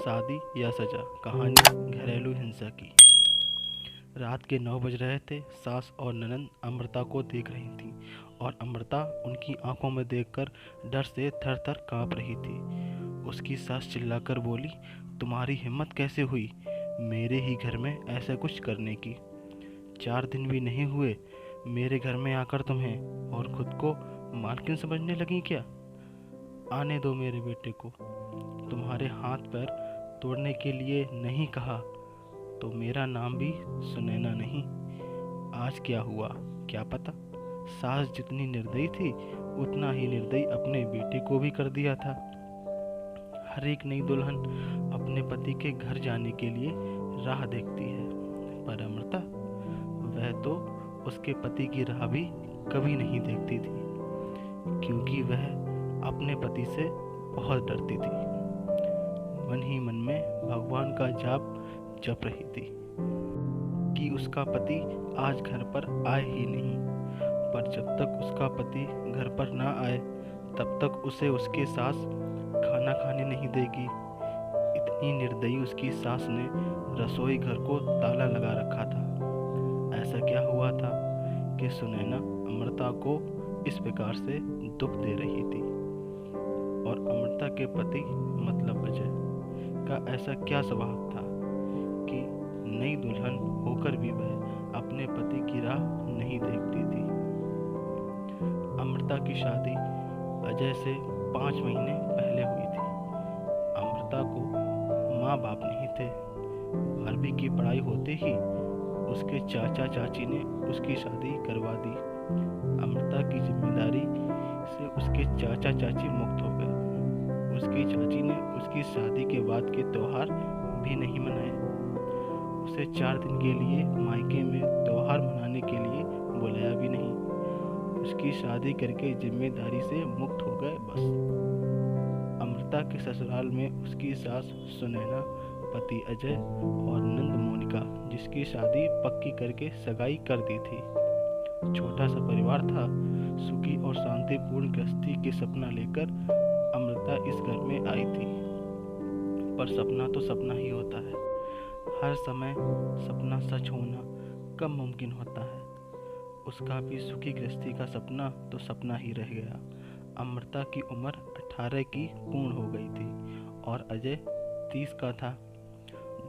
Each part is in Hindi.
शादी या सजा, कहानी घरेलू हिंसा की। रात के 9 बज रहे थे। सास और ननंद अमृता को देख रही थीं और अमृता उनकी आंखों में देखकर डर से थर थर काँप रही थी। उसकी सास चिल्लाकर बोली, तुम्हारी हिम्मत कैसे हुई मेरे ही घर में ऐसा कुछ करने की? 4 दिन भी नहीं हुए मेरे घर में आकर तुम्हें, और खुद को मालकिन समझने लगी क्या? आने दो मेरे बेटे को। तुम्हारे हाथ पैर तोड़ने के लिए नहीं कहा तो मेरा नाम भी सुनैना नहीं। आज क्या हुआ क्या पता। सास जितनी निर्दयी थी उतना ही निर्दयी अपने बेटे को भी कर दिया था। हर एक नई दुल्हन अपने पति के घर जाने के लिए राह देखती है, पर अमृता वह तो उसके पति की राह भी कभी नहीं देखती थी, क्योंकि वह अपने पति से बहुत डरती थी। मन ही मन में भगवान का जाप जप रही थी कि उसका पति आज घर पर आए ही नहीं, पर जब तक उसका पति घर पर ना आए तब तक उसे उसके सास खाना खाने नहीं देगी। इतनी निर्दयी उसकी सास ने रसोई घर को ताला लगा रखा था। ऐसा क्या हुआ था कि सुनैना अमृता को इस प्रकार से दुख दे रही थी, और अमृता के पति मतलब अजय का ऐसा क्या स्वभाव था कि नई दुल्हन होकर भी वह अपने पति की राह नहीं देखती थी। अमृता की शादी अजय से 5 महीने पहले हुई थी। अमृता को माँ बाप नहीं थे। 12वीं की पढ़ाई होते ही उसके चाचा चाची ने उसकी शादी करवा दी। अमृता की जिम्मेदारी से उसके चाचा चाची मुक्त हो गए। उसकी चाची ने उसकी शादी के बाद के त्योहार भी नहीं मनाए। उसे 4 दिन के लिए मायके में त्योहार मनाने के लिए बुलाया भी नहीं। उसकी शादी करके जिम्मेदारी से मुक्त हो गए बस। अमृता के ससुराल में उसकी सास सुनैना, पति अजय और नंद मोनिका, जिसकी शादी पक्की करके सगाई कर दी थी। छोटा सा परिवार था। सुखी और शांतिपूर्ण गृहस्थी के सपना लेकर अमृता इस घर में आई थी, पर सपना तो सपना ही होता है। हर समय सपना सच होना कम मुमकिन होता है। उसका भी सुखी गृहस्थी का सपना तो सपना ही रह गया। अमृता की उम्र 18 की पूर्ण हो गई थी और अजय 30 का था।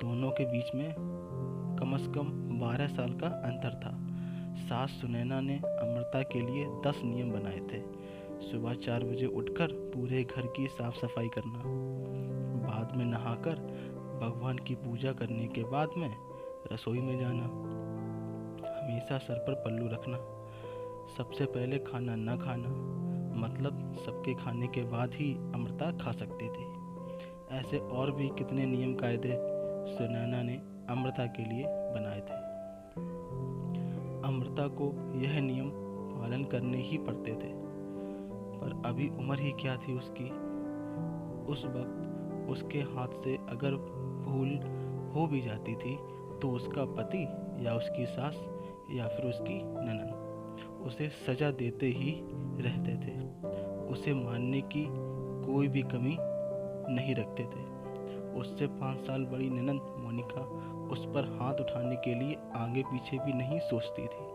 दोनों के बीच में कम से कम 12 साल का अंतर था। सास सुनैना ने अमृता के लिए 10 नियम बनाए थे। सुबह 4 बजे उठकर पूरे घर की साफ सफाई करना, बाद में नहाकर भगवान की पूजा करने के बाद में रसोई में जाना, हमेशा सर पर पल्लू रखना, सबसे पहले खाना न खाना, मतलब सबके खाने के बाद ही अमृता खा सकती थी। ऐसे और भी कितने नियम कायदे सुनैना ने अमृता के लिए बनाए थे। अमृता को यह नियम पालन करने ही पड़ते थे, पर अभी उम्र ही क्या थी उसकी। उस वक्त उसके हाथ से अगर भूल हो भी जाती थी तो उसका पति या उसकी सास या फिर उसकी ननद उसे सजा देते ही रहते थे। उसे मानने की कोई भी कमी नहीं रखते थे। उससे 5 साल बड़ी ननद मोनिका उस पर हाथ उठाने के लिए आगे पीछे भी नहीं सोचती थी।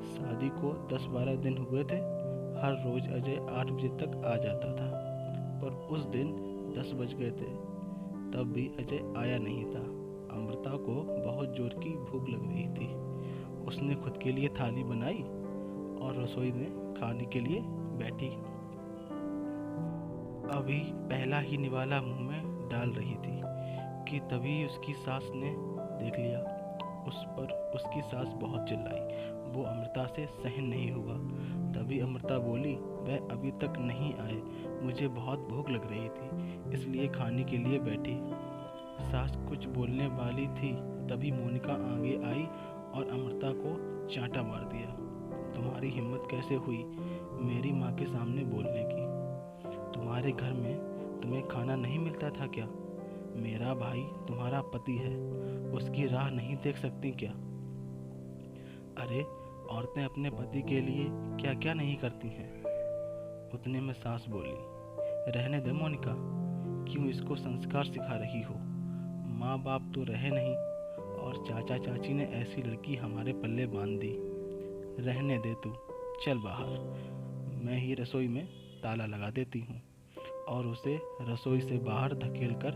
शादी को 10-12 दिन हुए थे। हर रोज अजय 8 बजे तक आ जाता था, पर उस दिन 10 बज गए थे तब भी अजय आया नहीं था। अमृता को बहुत जोर की भूख लग रही थी। उसने खुद के लिए थाली बनाई और रसोई में खाने के लिए बैठी। अभी पहला ही निवाला मुंह में डाल रही थी कि तभी उसकी सास ने देख लिया। उस पर उसकी सास बहुत चिल्लाई। वो अमृता से सहन नहीं हुआ। तभी अमृता बोली, वह अभी तक नहीं आए, मुझे बहुत भूख लग रही थी इसलिए खाने के लिए बैठी। सास कुछ बोलने वाली थी तभी मोनिका आगे आई और अमृता को चांटा मार दिया। तुम्हारी हिम्मत कैसे हुई मेरी माँ के सामने बोलने की? तुम्हारे घर में तुम्हें खाना नहीं मिलता था क्या? मेरा भाई तुम्हारा पति है, उसकी राह नहीं देख सकती क्या? अरे औरतें अपने पति के लिए क्या क्या नहीं करती हैं। उतने में सास बोली, रहने दे मोनिका, क्यों इसको संस्कार सिखा रही हो? माँ बाप तो रहे नहीं और चाचा चाची ने ऐसी लड़की हमारे पल्ले बांध दी। रहने दे तू, चल बाहर। मैं ही रसोई में ताला लगा देती हूँ और उसे रसोई से बाहर धकेल कर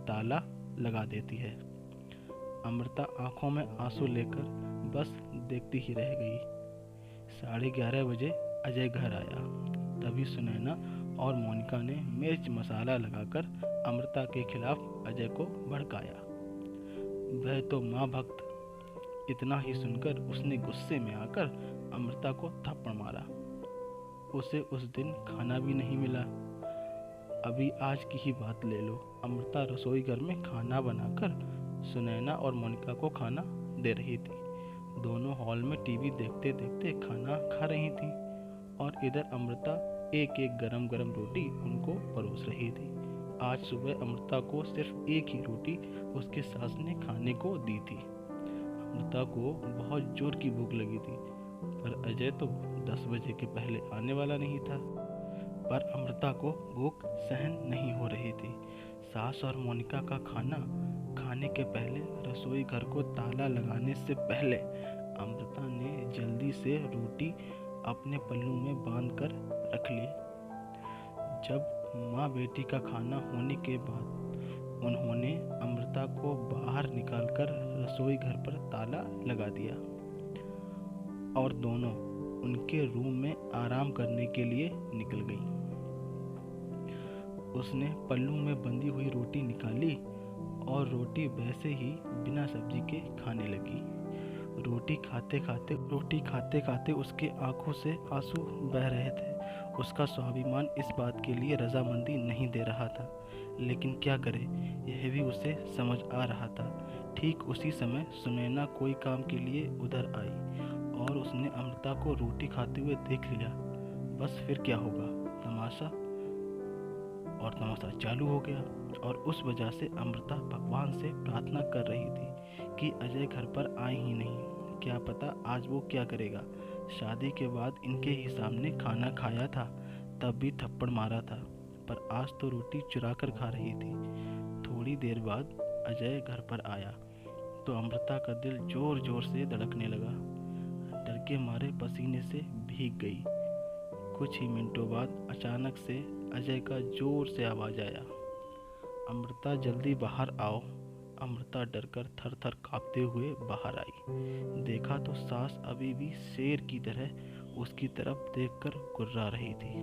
ताला लगा देती है। अमृता आंखों में आंसू लेकर बस देखती ही रह गई। 11:30 बजे अजय घर आया। तभी सुनैना और मोनिका ने मिर्च मसाला लगाकर अमृता के खिलाफ अजय को भड़काया। वह तो माँ भक्त। इतना ही सुनकर उसने गुस्से में आकर अमृता को थप्पड़ मारा। उसे उस दिन खाना भी नहीं मिला। अभी आज की ही बात ले लो, अमृता रसोई घर में खाना बनाकर सुनैना और मोनिका को खाना दे रही थी। दोनों हॉल में टीवी देखते देखते खाना खा रही थी और इधर अमृता एक एक गरम गरम रोटी उनको परोस रही थी। आज सुबह अमृता को सिर्फ एक ही रोटी उसके सास ने खाने को दी थी। अमृता को बहुत जोर की भूख लगी थी, पर अजय तो 10 बजे के पहले आने वाला नहीं था। पर अमृता को भूख सहन नहीं हो रही थी। सास और मोनिका का खाना खाने के पहले रसोई घर को ताला लगाने से पहले अमृता ने जल्दी से रोटी अपने पल्लू में बांध कर रख ली। जब माँ बेटी का खाना होने के बाद उन्होंने अमृता को बाहर निकालकर रसोई घर पर ताला लगा दिया और दोनों उनके रूम में आराम करने के लिए निकल गईं। उसने पल्लू में बंधी हुई रोटी निकाली और रोटी वैसे ही बिना सब्जी के खाने लगी। रोटी खाते खाते उसके आंखों से आंसू बह रहे थे। उसका स्वाभिमान इस बात के लिए रजामंदी नहीं दे रहा था, लेकिन क्या करे, यह भी उसे समझ आ रहा था। ठीक उसी समय सुनैना कोई काम के लिए उधर आई और उसने अमृता को रोटी खाते हुए देख लिया। बस फिर क्या होगा, तमाशा चालू हो गया। और उस वजह से अमृता भगवान से प्रार्थना कर रही थी कि अजय घर पर आए ही नहीं। क्या पता आज वो क्या करेगा। शादी के बाद इनके ही सामने खाना खाया था, तब भी थप्पड़ मारा था, पर आज तो रोटी चुरा कर खा रही थी। थोड़ी देर बाद अजय घर पर आया तो अमृता का दिल जोर जोर से धड़कने लगा। डर के मारे पसीने से भीग गई। कुछ ही मिनटों बाद अचानक से अजय का जोर से आवाज आया, अमृता जल्दी बाहर आओ। अमृता डरकर थर थर कांपते हुए बाहर आई। देखा तो सास अभी भी शेर की तरह उसकी तरफ देखकर गुर्रा रही थी।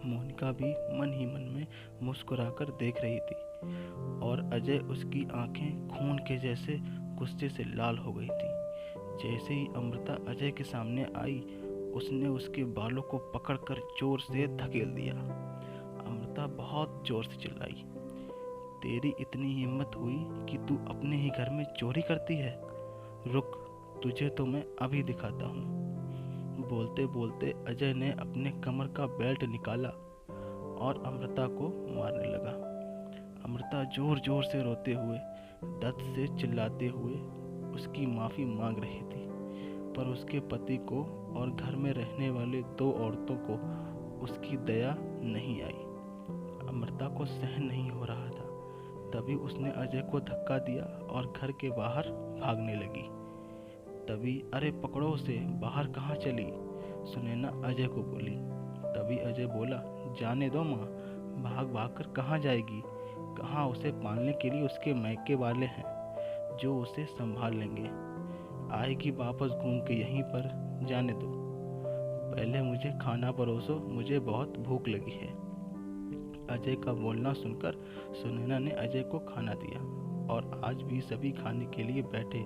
मोनिका भी मन ही मन में मुस्कुराकर देख रही थी और अजय उसकी आंखें खून के जैसे गुस्से से लाल हो गई थी। जैसे ही अमृता अजय के सामने आई, उसने उसके बालों को पकड़कर जोर से धकेल दिया। अमृता बहुत जोर से चिल्लाई, तेरी इतनी हिम्मत हुई कि तू अपने ही घर में चोरी करती है? रुक, तुझे तो मैं अभी दिखाता हूँ। बोलते बोलते अजय ने अपने कमर का बेल्ट निकाला और अमृता को मारने लगा। अमृता जोर जोर से रोते हुए, दर्द से चिल्लाते हुए उसकी माफ़ी मांग रही थी, पर उसके पति को और घर में रहने वाले 2 औरतों को उसकी दया नहीं आई। अमृता को सहन नहीं हो रहा था। तभी उसने अजय को धक्का दिया और घर के बाहर भागने लगी। तभी अरे पकड़ो उसे, बाहर कहाँ चली? सुनैना अजय को बोली। तभी अजय बोला, जाने दो माँ, भाग भाग कर कहाँ जाएगी? कहाँ, उसे पालने के लिए उसके मायके वाले हैं जो उसे संभाल लेंगे। आएगी वापस घूम के यहीं पर, जाने दो। पहले मुझे खाना परोसो, मुझे बहुत भूख लगी है। अजय का बोलना सुनकर सुनैना ने अजय को खाना दिया और आज भी सभी खाने के लिए बैठे,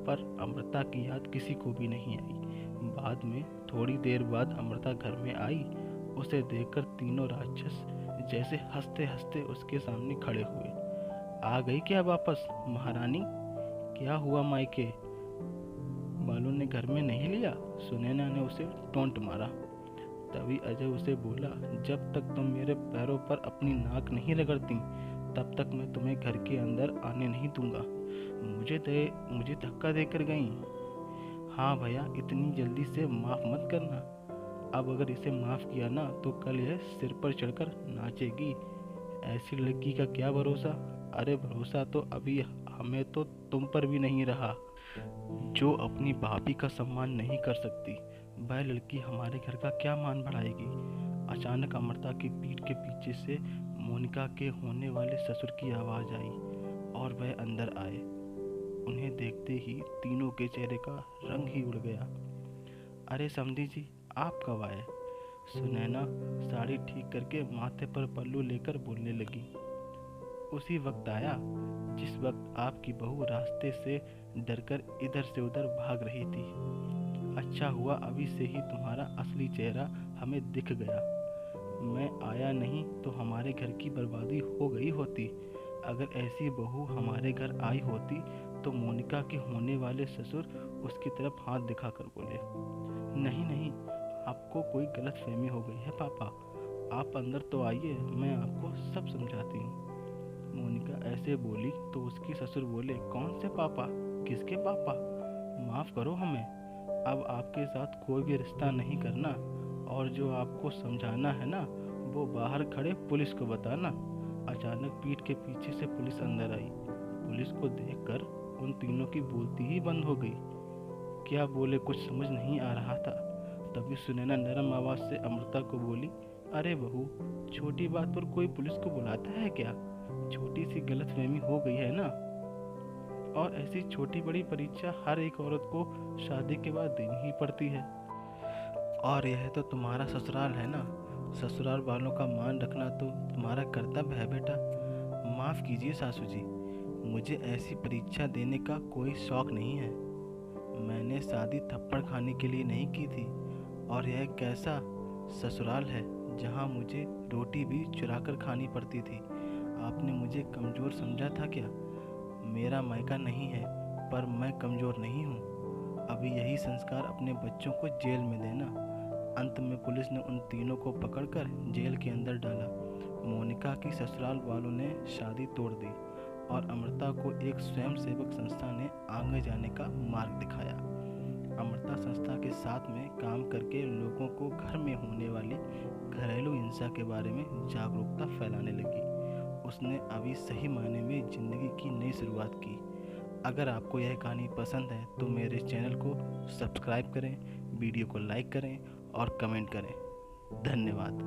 पर अमृता की याद किसी को भी नहीं आई। बाद में थोड़ी देर बाद अमृता घर में आई। उसे देखकर तीनों राक्षस जैसे हंसते हंसते उसके सामने खड़े हुए। आ गई क्या वापस महारानी? क्या हुआ मायके? बालों ने घर में नहीं लिया? सुनैना ने उसे टोंट मारा। तभी अजय उसे बोला, जब तक तुम मेरे पैरों पर अपनी नाक नहीं रगड़ती तब तक मैं तुम्हें घर के अंदर आने नहीं दूंगा। मुझे धक्का देकर गई। हाँ भैया, इतनी जल्दी से माफ़ मत करना। अब अगर इसे माफ़ किया ना तो कल यह सिर पर चढ़कर नाचेगी। ऐसी लड़की का क्या भरोसा। अरे भरोसा तो अभी हमें तो तुम पर भी नहीं रहा। जो अपनी भाभी का सम्मान नहीं कर सकती, वह लड़की हमारे घर का क्या मान बढ़ाएगी। अचानक अमृता की पीठ के पीछे से मोनिका के होने वाले ससुर की आवाज़ आई और वह अंदर आए। उन्हें देखते ही तीनों के चेहरे का रंग ही उड़ गया। अरे समधी जी, आप कब आए। सुनैना साड़ी ठीक करके माथे पर पल्लू लेकर बोलने लगी। उसी वक्त आया जिस वक्त आपकी बहू रास्ते से डरकर इधर से उधर भाग रही थी। अच्छा हुआ अभी से ही तुम्हारा असली चेहरा हमें दिख गया। मैं आया नहीं तो हमारे घर की बर्बादी हो गई होती। अगर ऐसी बहू हमारे घर आई होती तो मोनिका के होने वाले ससुर उसकी तरफ हाथ दिखाकर बोले, नहीं नहीं, आपको कोई गलतफहमी हो गई है पापा। आप अंदर तो आइए, मैं आपको सब समझाती हूँ। मोनिका ऐसे बोली तो उसके ससुर बोले, कौन से पापा, किसके पापा। माफ़ करो हमें, अब आपके साथ कोई भी रिश्ता नहीं करना, और जो आपको समझाना है ना वो बाहर खड़े पुलिस को बताना। अचानक पीठ के पीछे से पुलिस अंदर आई। पुलिस को देखकर उन तीनों की बोलती ही बंद हो गई। क्या बोले कुछ समझ नहीं आ रहा था। तभी सुनैना नरम आवाज़ से अमृता को बोली, अरे बहू, छोटी बात पर कोई पुलिस को बुलाता है क्या। छोटी सी गलतफहमी हो गई है ना, और ऐसी छोटी बड़ी परीक्षा हर एक औरत को शादी के बाद देनी ही पड़ती है। और यह तो तुम्हारा ससुराल है ना, ससुराल वालों का मान रखना तो तुम्हारा कर्तव्य है बेटा। माफ़ कीजिए सासू जी, मुझे ऐसी परीक्षा देने का कोई शौक नहीं है। मैंने शादी थप्पड़ खाने के लिए नहीं की थी, और यह कैसा ससुराल है जहाँ मुझे रोटी भी चुरा कर खानी पड़ती थी। आपने मुझे कमज़ोर समझा था क्या। मेरा मायका नहीं है, पर मैं कमज़ोर नहीं हूँ। अभी यही संस्कार अपने बच्चों को जेल में देना। अंत में पुलिस ने उन तीनों को पकड़कर जेल के अंदर डाला। मोनिका की ससुराल वालों ने शादी तोड़ दी और अमृता को एक स्वयंसेवक संस्था ने आगे जाने का मार्ग दिखाया। अमृता संस्था के साथ में काम करके लोगों को घर में होने वाली घरेलू हिंसा के बारे में जागरूकता फैलाने लगी। उसने अभी सही मायने में ज़िंदगी की नई शुरुआत की। अगर आपको यह कहानी पसंद है तो मेरे चैनल को सब्सक्राइब करें, वीडियो को लाइक करें और कमेंट करें। धन्यवाद।